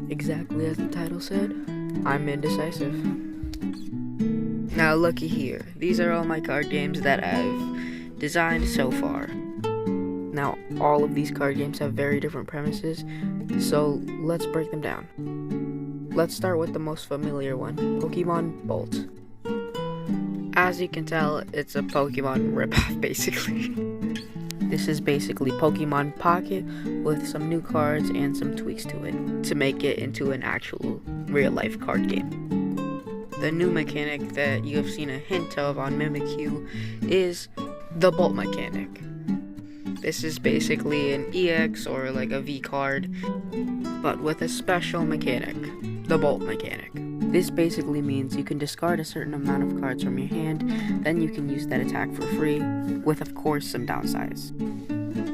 Exactly as the title said, I'm indecisive. Now looky here, these are all my card games that I've designed so far. Now all of these card games have very different premises, so let's break them down. Let's start with the most familiar one, Pokemon Bolt. As you can tell, it's a Pokemon ripoff basically. This is basically Pokemon Pocket with some new cards and some tweaks to it to make it into an actual real-life card game. The new mechanic that you have seen a hint of on Mimikyu is the Bolt mechanic. This is basically an EX or like a V card, but with a special mechanic, the Bolt mechanic. This basically means you can discard a certain amount of cards from your hand, then you can use that attack for free, with of course some downsides.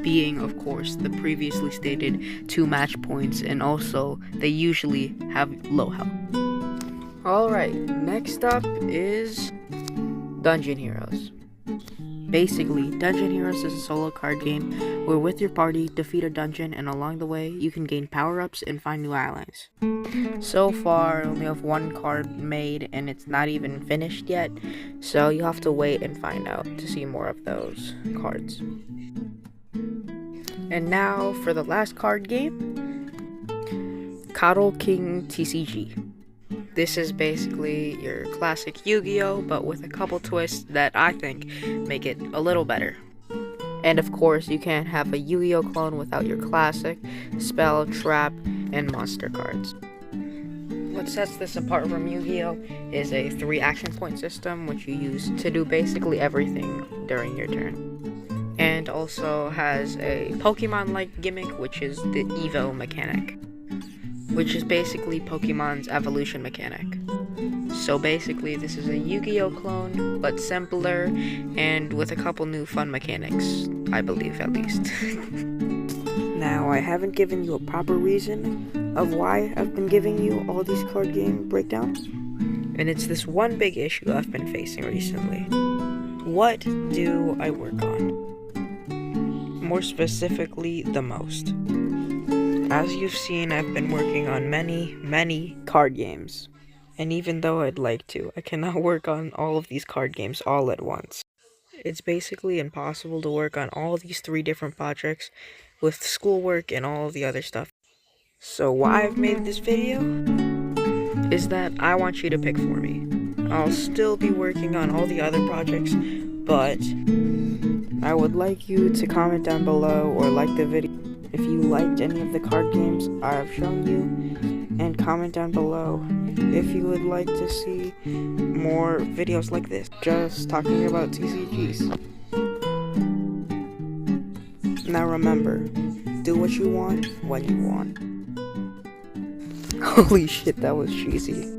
Being of course the previously stated 2 match points, and also they usually have low health. Alright, next up is Dungeon Heroes. Basically, Dungeon Heroes is a solo card game where with your party, defeat a dungeon, and along the way, you can gain power-ups and find new allies. So far, I only have 1 card made, and it's not even finished yet, so you have to wait and find out to see more of those cards. And now, for the last card game, Kato King TCG. This is basically your classic Yu-Gi-Oh, but with a couple twists that I think make it a little better. And of course, you can't have a Yu-Gi-Oh clone without your classic spell, trap, and monster cards. What sets this apart from Yu-Gi-Oh is a 3 action point system, which you use to do basically everything during your turn. And also has a Pokemon-like gimmick, which is the Evo mechanic, which is basically Pokemon's evolution mechanic. So basically, this is a Yu-Gi-Oh clone, but simpler, and with a couple new fun mechanics, I believe at least. Now, I haven't given you a proper reason of why I've been giving you all these card game breakdowns, and it's this one big issue I've been facing recently. What do I work on? More specifically, the most. As you've seen, I've been working on many card games. And even though I'd like to, I cannot work on all of these card games all at once. It's basically impossible to work on all these 3 different projects with schoolwork and all of the other stuff. So why I've made this video is that I want you to pick for me. I'll still be working on all the other projects, but I would like you to comment down below or like the video if you liked any of the card games I've shown you, and comment down below if you would like to see more videos like this, just talking about TCGs. Now remember, do what you want when you want. Holy shit, that was cheesy.